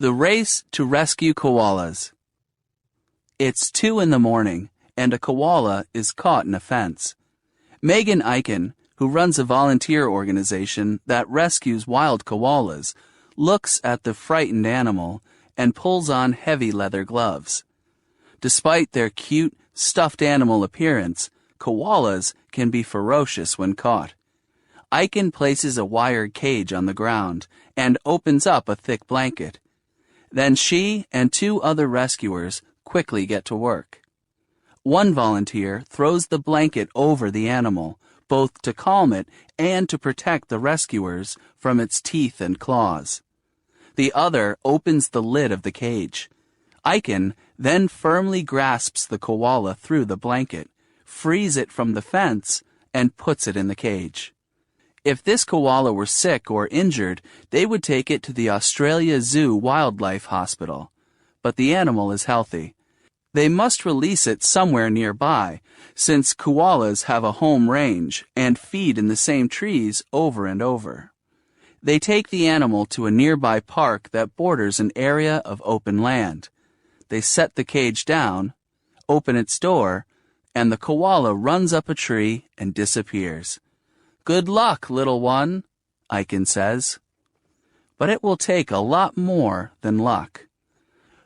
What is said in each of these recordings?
The race to rescue koalas. It's 2 in the morning, and a koala is caught in a fence. Megan Eichen, who runs a volunteer organization that rescues wild koalas, looks at the frightened animal and pulls on heavy leather gloves. Despite their cute, stuffed animal appearance, koalas can be ferocious when caught. Eichen places a wired cage on the ground and opens up a thick blanket. Then she and 2 other rescuers quickly get to work. One volunteer throws the blanket over the animal, both to calm it and to protect the rescuers from its teeth and claws. The other opens the lid of the cage. Eichen then firmly grasps the koala through the blanket, frees it from the fence, and puts it in the cage. If this koala were sick or injured, they would take it to the Australia Zoo Wildlife Hospital. But the animal is healthy. They must release it somewhere nearby, since koalas have a home range and feed in the same trees over and over. They take the animal to a nearby park that borders an area of open land. They set the cage down, open its door, and the koala runs up a tree and disappears. "Good luck, little one," Eichen says. But it will take a lot more than luck.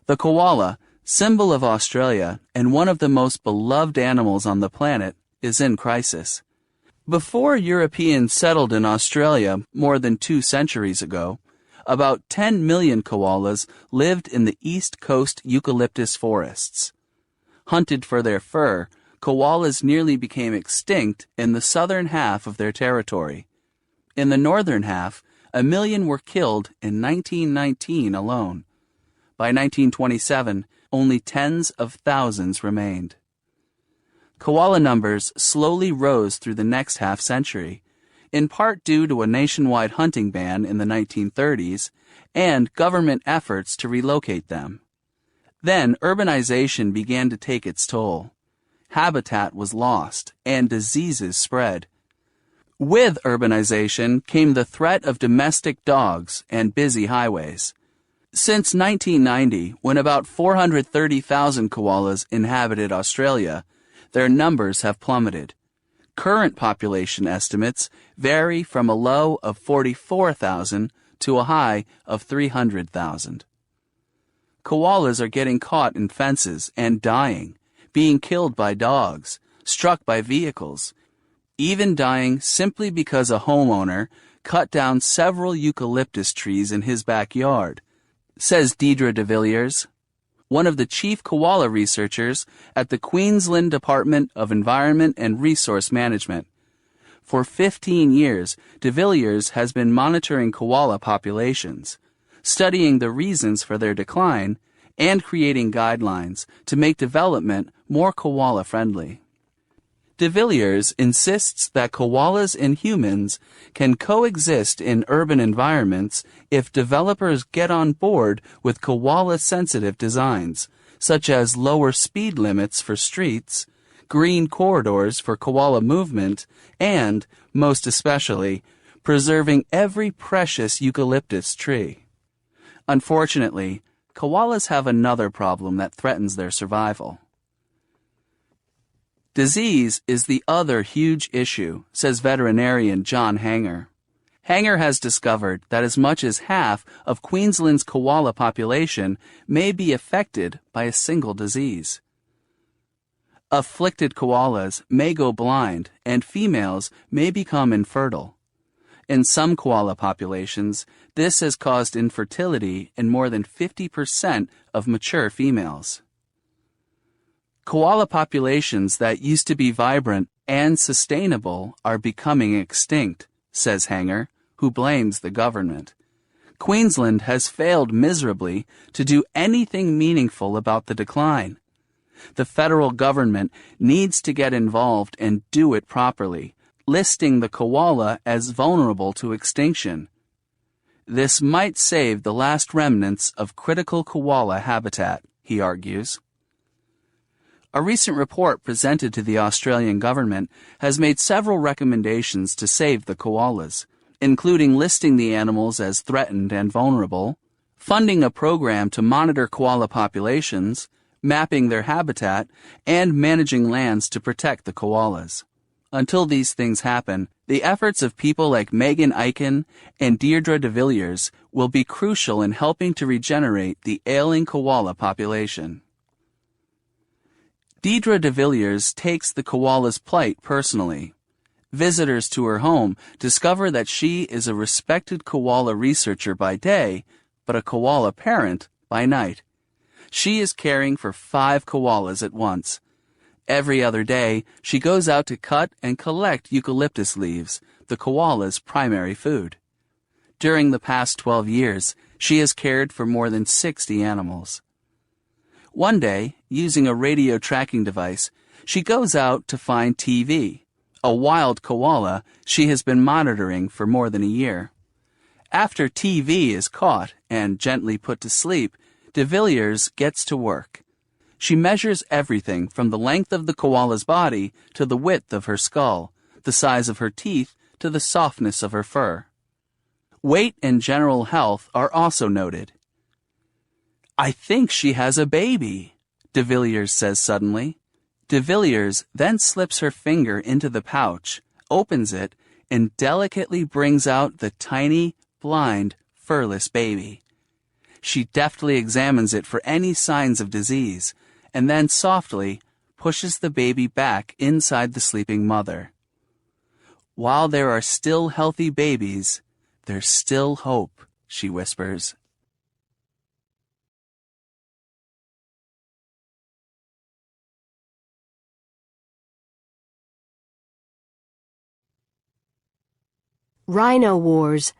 The koala, symbol of Australia and one of the most beloved animals on the planet, is in crisis. Before Europeans settled in Australia more than 2 centuries ago, about 10 million koalas lived in the East Coast eucalyptus forests. Hunted for their fur, koalas nearly became extinct in the southern half of their territory. In the northern half, 1 million were killed in 1919 alone. By 1927, only tens of thousands remained. Koala numbers slowly rose through the next half-century, in part due to a nationwide hunting ban in the 1930s and government efforts to relocate them. Then urbanization began to take its toll. Habitat was lost, and diseases spread. With urbanization came the threat of domestic dogs and busy highways. Since 1990, when about 430,000 koalas inhabited Australia, their numbers have plummeted. Current population estimates vary from a low of 44,000 to a high of 300,000. Koalas are getting caught in fences and dying, being killed by dogs, struck by vehicles, even dying simply because a homeowner cut down several eucalyptus trees in his backyard, says Deidre de Villiers, one of the chief koala researchers at the Queensland Department of Environment and Resource Management. For 15 years, de Villiers has been monitoring koala populations, studying the reasons for their decline, and creating guidelines to make development more koala-friendly. De Villiers insists that koalas and humans can coexist in urban environments if developers get on board with koala-sensitive designs, such as lower speed limits for streets, green corridors for koala movement, and, most especially, preserving every precious eucalyptus tree. Unfortunately, koalas have another problem that threatens their survival. Disease is the other huge issue, says veterinarian John Hanger. Hanger has discovered that as much as half of Queensland's koala population may be affected by a single disease. Afflicted koalas may go blind, and females may become infertile. In some koala populations, this has caused infertility in more than 50% of mature females. Koala populations that used to be vibrant and sustainable are becoming extinct, says Hanger, who blames the government. Queensland has failed miserably to do anything meaningful about the decline. The federal government needs to get involved and do it properly, listing the koala as vulnerable to extinction. This might save the last remnants of critical koala habitat, he argues. A recent report presented to the Australian government has made several recommendations to save the koalas, including listing the animals as threatened and vulnerable, funding a program to monitor koala populations, mapping their habitat, and managing lands to protect the koalas. Until these things happen, the efforts of people like Megan Eichen and Deirdre de Villiers will be crucial in helping to regenerate the ailing koala population. Deirdre de Villiers takes the koala's plight personally. Visitors to her home discover that she is a respected koala researcher by day, but a koala parent by night. She is caring for 5 koalas at once. Every other day, she goes out to cut and collect eucalyptus leaves, the koala's primary food. During the past 12 years, she has cared for more than 60 animals. One day, using a radio tracking device, she goes out to find TV, a wild koala she has been monitoring for more than a year. After TV is caught and gently put to sleep, de Villiers gets to work. She measures everything from the length of the koala's body to the width of her skull, the size of her teeth to the softness of her fur. Weight and general health are also noted. "I think she has a baby," de Villiers says suddenly. De Villiers then slips her finger into the pouch, opens it, and delicately brings out the tiny, blind, furless baby. She deftly examines it for any signs of disease, and then softly pushes the baby back inside the sleeping mother. "While there are still healthy babies, there's still hope," she whispers. Rhino Wars.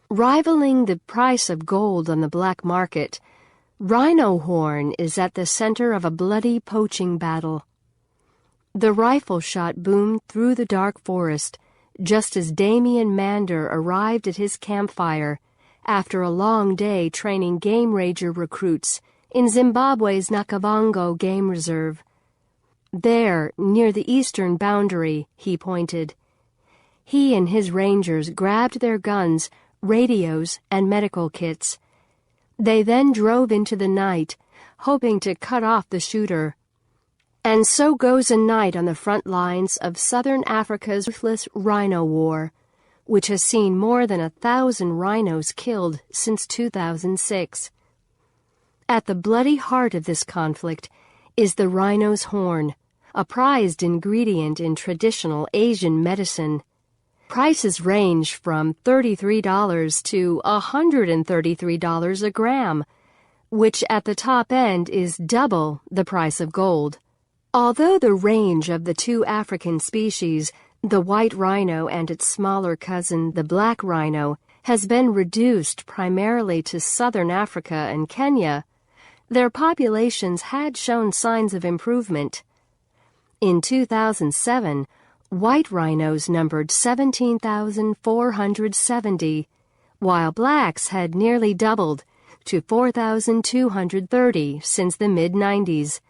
Rivaling the price of gold on the black market, rhino horn is at the center of a bloody poaching battle. The rifle shot boomed through the dark forest just as Damian Mander arrived at his campfire after a long day training game ranger recruits in Zimbabwe's Nakavango Game Reserve. There, near the eastern boundary, he pointed. He and his rangers grabbed their guns, radios, and medical kits. They then drove into the night, hoping to cut off the shooter. And so goes a night on the front lines of southern Africa's ruthless rhino war, which has seen more than 1,000 rhinos killed since 2006. At the bloody heart of this conflict is the rhino's horn, a prized ingredient in traditional Asian medicine. Prices range from $33 to $133 a gram, which at the top end is double the price of gold. Although the range of the 2 African species, the white rhino and its smaller cousin, the black rhino, has been reduced primarily to southern Africa and Kenya, their populations had shown signs of improvement. In 2007, white rhinos numbered 17,470, while blacks had nearly doubled to 4,230 since the mid-90s.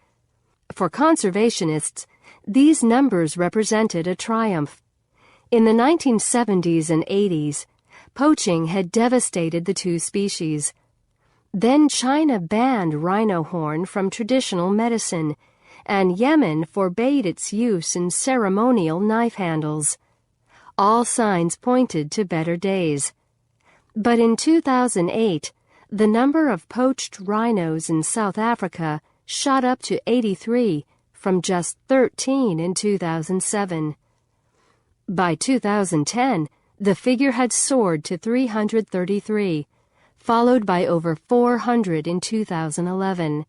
For conservationists, these numbers represented a triumph. In the 1970s and 80s, poaching had devastated the 2 species. Then China banned rhino horn from traditional medicine, and Yemen forbade its use in ceremonial knife handles. All signs pointed to better days. But in 2008, the number of poached rhinos in South Africa shot up to 83 from just 13 in 2007. By 2010, the figure had soared to 333, followed by over 400 in 2011.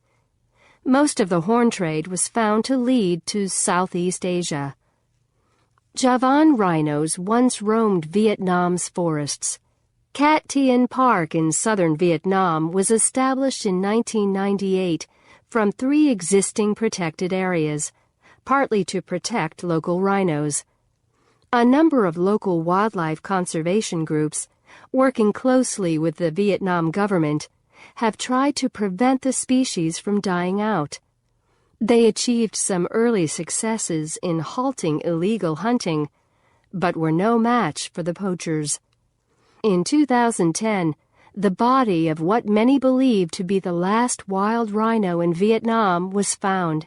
Most of the horn trade was found to lead to Southeast Asia. Javan rhinos once roamed Vietnam's forests. Cat Tien Park in southern Vietnam was established in 1998 from 3 existing protected areas, partly to protect local rhinos. A number of local wildlife conservation groups, working closely with the Vietnam government, have tried to prevent the species from dying out. They achieved some early successes in halting illegal hunting, but were no match for the poachers. In 2010, the body of what many believe to be the last wild rhino in Vietnam was found.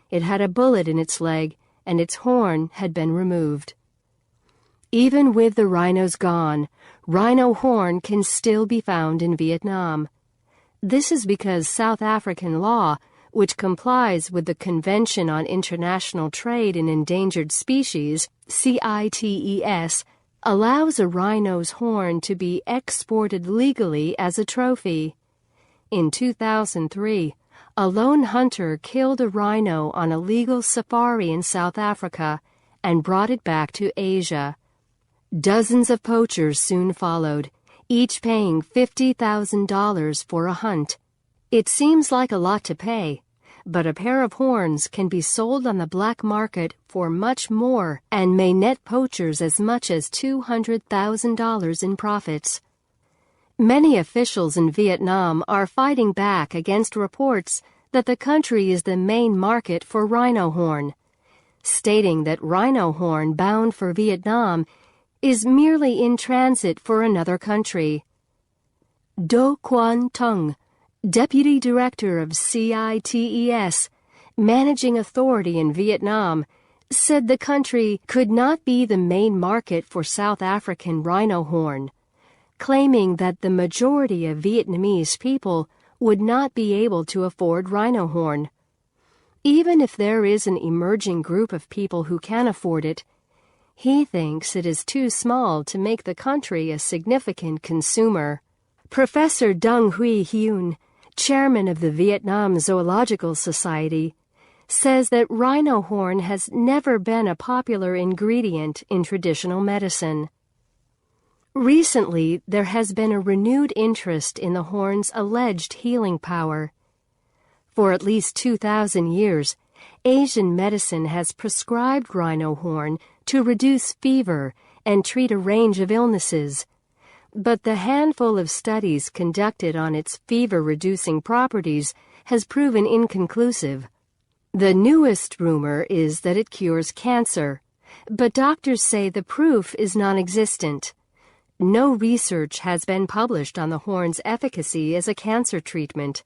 It had a bullet in its leg, and its horn had been removed. Even with the rhinos gone, rhino horn can still be found in Vietnam. This is because South African law, which complies with the Convention on International Trade in Endangered Species, CITES, allows a rhino's horn to be exported legally as a trophy. In 2003, a lone hunter killed a rhino on a legal safari in South Africa and brought it back to Asia. Dozens of poachers soon followed, each paying $50,000 for a hunt. It seems like a lot to pay, but a pair of horns can be sold on the black market for much more and may net poachers as much as $200,000 in profits. Many officials in Vietnam are fighting back against reports that the country is the main market for rhino horn, stating that rhino horn bound for Vietnam is merely in transit for another country. Do Quan Tung, Deputy Director of CITES, Managing Authority in Vietnam, said the country could not be the main market for South African rhino horn, claiming that the majority of Vietnamese people would not be able to afford rhino horn. Even if there is an emerging group of people who can afford it, he thinks it is too small to make the country a significant consumer. Professor Dung Huy Huynh, chairman of the Vietnam Zoological Society, says that rhino horn has never been a popular ingredient in traditional medicine. Recently, there has been a renewed interest in the horn's alleged healing power. For at least 2,000 years, Asian medicine has prescribed rhino horn to reduce fever and treat a range of illnesses. But the handful of studies conducted on its fever-reducing properties has proven inconclusive. The newest rumor is that it cures cancer, but doctors say the proof is non-existent. No research has been published on the horn's efficacy as a cancer treatment.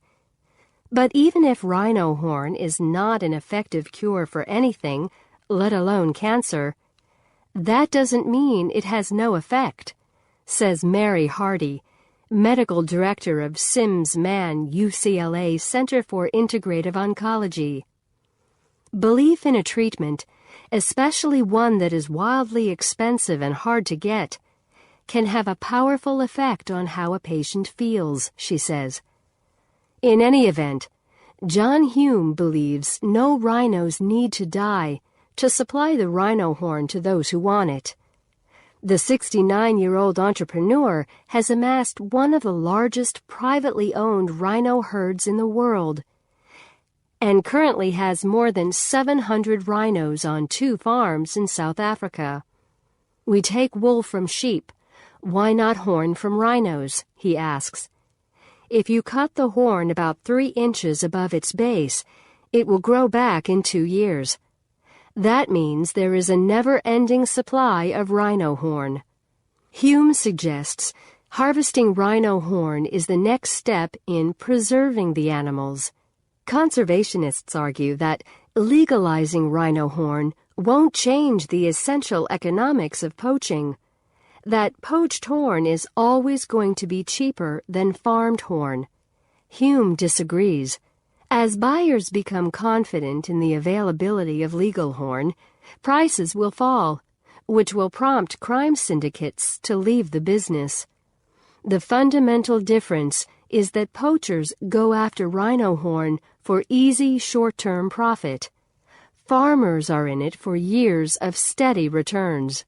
But even if rhino horn is not an effective cure for anything, let alone cancer, that doesn't mean it has no effect, says Mary Hardy, medical director of Sims-Mann UCLA Center for Integrative Oncology. Belief in a treatment, especially one that is wildly expensive and hard to get, can have a powerful effect on how a patient feels, she says. In any event, John Hume believes no rhinos need to die to supply the rhino horn to those who want it. The 69-year-old entrepreneur has amassed one of the largest privately owned rhino herds in the world and currently has more than 700 rhinos on 2 farms in South Africa. We take wool from sheep. Why not horn from rhinos? He asks. If you cut the horn about 3 inches above its base, it will grow back in 2 years. That means there is a never-ending supply of rhino horn. Hume suggests harvesting rhino horn is the next step in preserving the animals. Conservationists argue that legalizing rhino horn won't change the essential economics of poaching, that poached horn is always going to be cheaper than farmed horn. Hume disagrees. As buyers become confident in the availability of legal horn, prices will fall, which will prompt crime syndicates to leave the business. The fundamental difference is that poachers go after rhino horn for easy short-term profit. Farmers are in it for years of steady returns.